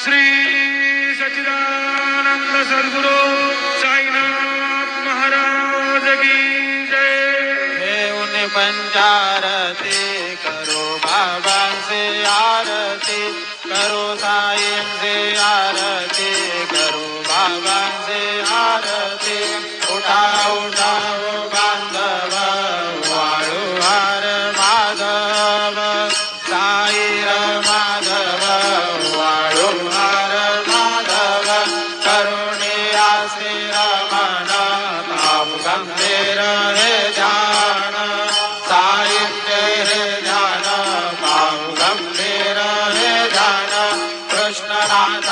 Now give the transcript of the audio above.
श्री सच्चिदानंद सद्गुरु साईनाथ महाराज की जय। उन्हें पंचारती करो बाबा से आरती करो, साईं से आरती करो, बाबा से आरती। उठाओ उठाओ बांधव वाळू हार माधव, साईर माधव वाळू हार माधव। करुणे आसे रमण भाव गंभीर हे ध्यान, साहित्य हे ध्यान भाव गंभीर हे ध्यान। कृष्णनाथ